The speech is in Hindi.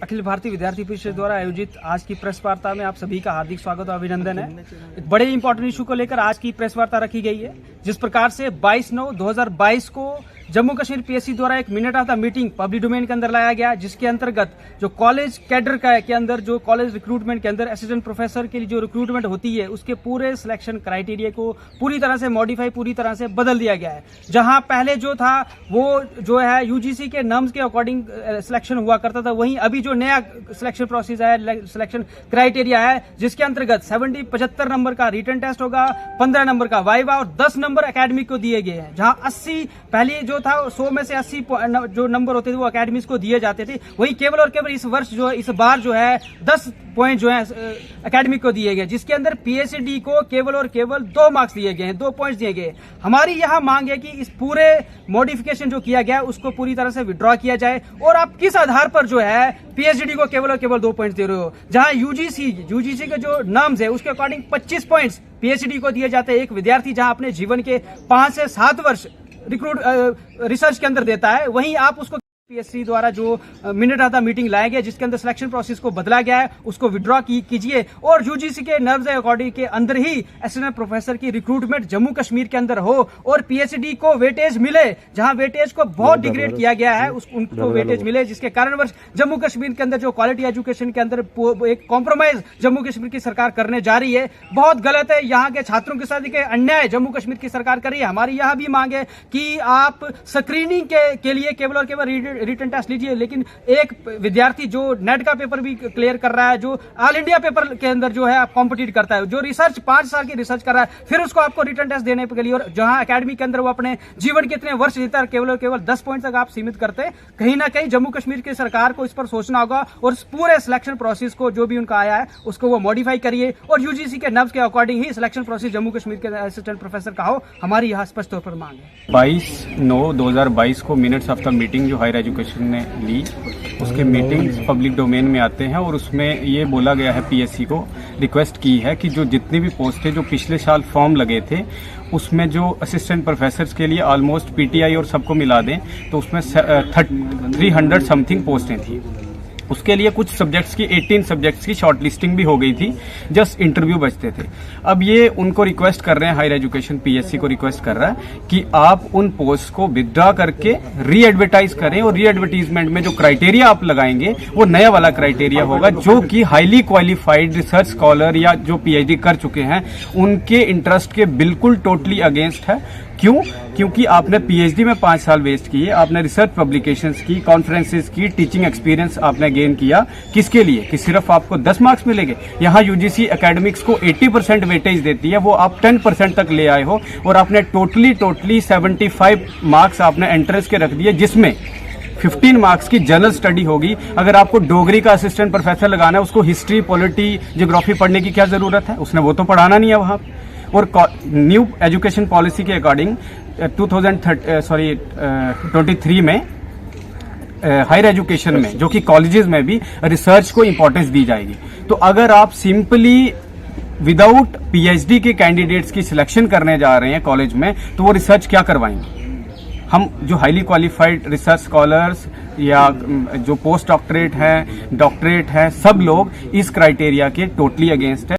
अखिल भारतीय विद्यार्थी परिषद द्वारा आयोजित आज की प्रेस वार्ता में आप सभी का हार्दिक स्वागत और अभिनंदन है। एक बड़े इंपॉर्टेंट इशू को लेकर आज की प्रेस वार्ता रखी गई है। जिस प्रकार से 22/9/2022 को जम्मू कश्मीर पीएससी द्वारा एक minute of the meeting public domain के अंदर लाया गया, जिसके अंतर्गत जो कॉलेज कैडर के अंदर जो कॉलेज रिक्रूटमेंट के अंदर असिस्टेंट प्रोफेसर के लिए जो रिक्रूटमेंट होती है उसके पूरे सिलेक्शन क्राइटेरिया को पूरी तरह से मॉडिफाई पूरी तरह से बदल दिया गया है। जहां पहले जो था वो जो है यूजीसी के नॉर्म्स के अकॉर्डिंग सिलेक्शन हुआ करता था, वहीं अभी जो नया सिलेक्शन प्रोसेस है, सिलेक्शन क्राइटेरिया है, जिसके अंतर्गत 75 नंबर का रिटन टेस्ट होगा, 15 नंबर का वाइवा और 10 नंबर एकेडमिक को दिए गए हैं। जहां 80 पहले जो था 100 में से 80 जो नंबर होते थे वो एकेडमिक्स को दिए जाते थे, वहीं केवल और केवल इस बार जो है 10 पॉइंट जो है एकेडमिक को दिए गए, जिसके अंदर पीएचडी को केवल और केवल 2 मार्क्स दिए गए हैं, 2 पॉइंट्स दिए गए। हमारी यह मांग है कि इस पूरे मॉडिफिकेशन जो किया गया उसको पूरी तरह से विड्रॉ किया जाए। और आप किस आधार पर जो है पीएचडी को केवल और केवल 2 पॉइंट्स दे रहे हो, जहां यूजीसी के जो नॉर्म्स है उसके अकॉर्डिंग 25 पॉइंट्स पीएचडी को दिए जाते हैं। एक विद्यार्थी जहां अपने जीवन के 5 से 7 वर्ष रिसर्च के अंदर देता है, वहीं आप उसको पीएससी द्वारा जो मिनट ऑफ द मीटिंग लाया गया जिसके अंदर सिलेक्शन प्रोसेस को बदला गया है उसको विड्रॉ कीजिए और यूजीसी के नर्व्स अकॉर्डिंग के अंदर ही असिस्टेंट प्रोफेसर की रिक्रूटमेंट जम्मू कश्मीर के अंदर हो और पीएचडी को वेटेज मिले। जहां वेटेज को बहुत डिग्रेड किया गया है उनको वेटेज मिले, जिसके कारणवश जम्मू कश्मीर के अंदर जो क्वालिटी एजुकेशन के अंदर एक कॉम्प्रोमाइज जम्मू कश्मीर की सरकार करने जा रही है, बहुत गलत है। यहाँ के छात्रों के साथ एक अन्याय जम्मू कश्मीर की सरकार कर रही है। हमारी यह भी मांग है कि आप स्क्रीनिंग के लिए केवल और केवल रिटन टेस्ट लीजिए, लेकिन एक विद्यार्थी जो नेट का पेपर भी क्लियर कर रहा है, जो ऑल इंडिया पेपर के अंदर जो है आप कॉम्पिटिट करता है, जो रिसर्च 5 साल की रिसर्च कर रहा है, फिर उसको आपको रिटन टेस्ट देने के लिए, और जहां एकेडमी के अंदर वो अपने जीवन के इतने वर्ष जीता केवल और केवल 10 पॉइंट तक आप सीमित करते हैं। कहीं ना कहीं जम्मू कश्मीर की सरकार को इस पर सोचना होगा और पूरे सिलेक्शन प्रोसेस को जो भी उनका आया है उसको वो मॉडिफाई करिए और यूजीसी के नब्ज के अकॉर्डिंग ही सिलेक्शन प्रोसेस जम्मू कश्मीर के असिस्टेंट प्रोफेसर का हो। हमारी यह स्पष्ट तौर पर मांग है। 22/9/2022 को मिनट्स ऑफ द मीटिंग जो हायर एजुकेशन ने ली, उसके मीटिंग्स पब्लिक डोमेन में आते हैं और उसमें ये बोला गया है, पीएससी को रिक्वेस्ट की है कि जो जितनी भी पोस्ट है जो पिछले साल फॉर्म लगे थे उसमें जो असिस्टेंट प्रोफेसर्स के लिए ऑलमोस्ट पीटीआई और सबको मिला दें तो उसमें 300 समथिंग पोस्टें थी। उसके लिए कुछ सब्जेक्ट्स की 18 सब्जेक्ट्स की शॉर्ट लिस्टिंग भी हो गई थी, जस्ट इंटरव्यू बचते थे। अब ये उनको रिक्वेस्ट कर रहे हैं, हायर एजुकेशन पीएससी को रिक्वेस्ट कर रहा है कि आप उन पोस्ट को विथड्रॉ करके री एडवर्टाइज करें और री एडवर्टीजमेंट में जो क्राइटेरिया आप लगाएंगे वो नया वाला क्राइटेरिया होगा, जो कि हाईली क्वालिफाइड रिसर्च स्कॉलर या जो पीएचडी कर चुके हैं उनके इंटरेस्ट के बिल्कुल टोटली अगेंस्ट है। क्यों? क्योंकि आपने पीएचडी में 5 साल वेस्ट किए, आपने रिसर्च पब्लिकेशंस की, कॉन्फ्रेंसेस की, टीचिंग एक्सपीरियंस आपने गेन किया, किसके लिए? कि सिर्फ आपको 10 मार्क्स मिलेंगे। यहाँ यूजीसी एकेडमिक्स को 80% वेटेज देती है, वो आप 10% तक ले आए हो और आपने टोटली 75 मार्क्स आपने एंट्रेंस के रख दिए, जिसमें 15 मार्क्स की जनरल स्टडी होगी। अगर आपको डोगरी का असिस्टेंट प्रोफेसर लगाना है, उसको हिस्ट्री, पॉलिटी, ज्योग्राफी पढ़ने की क्या जरूरत है? उसने वो तो पढ़ाना नहीं है वहां। और न्यू एजुकेशन पॉलिसी के अकॉर्डिंग 2023 में हायर एजुकेशन में, जो कि कॉलेजेस में भी रिसर्च को इंपॉर्टेंस दी जाएगी। तो अगर आप सिंपली विदाउट पीएचडी के कैंडिडेट्स की सिलेक्शन करने जा रहे हैं कॉलेज में, तो वो रिसर्च क्या करवाएंगे? हम जो हाईली क्वालिफाइड रिसर्च स्कॉलर्स या जो पोस्ट डॉक्टरेट है, सब लोग इस क्राइटेरिया के टोटली अगेंस्ट है।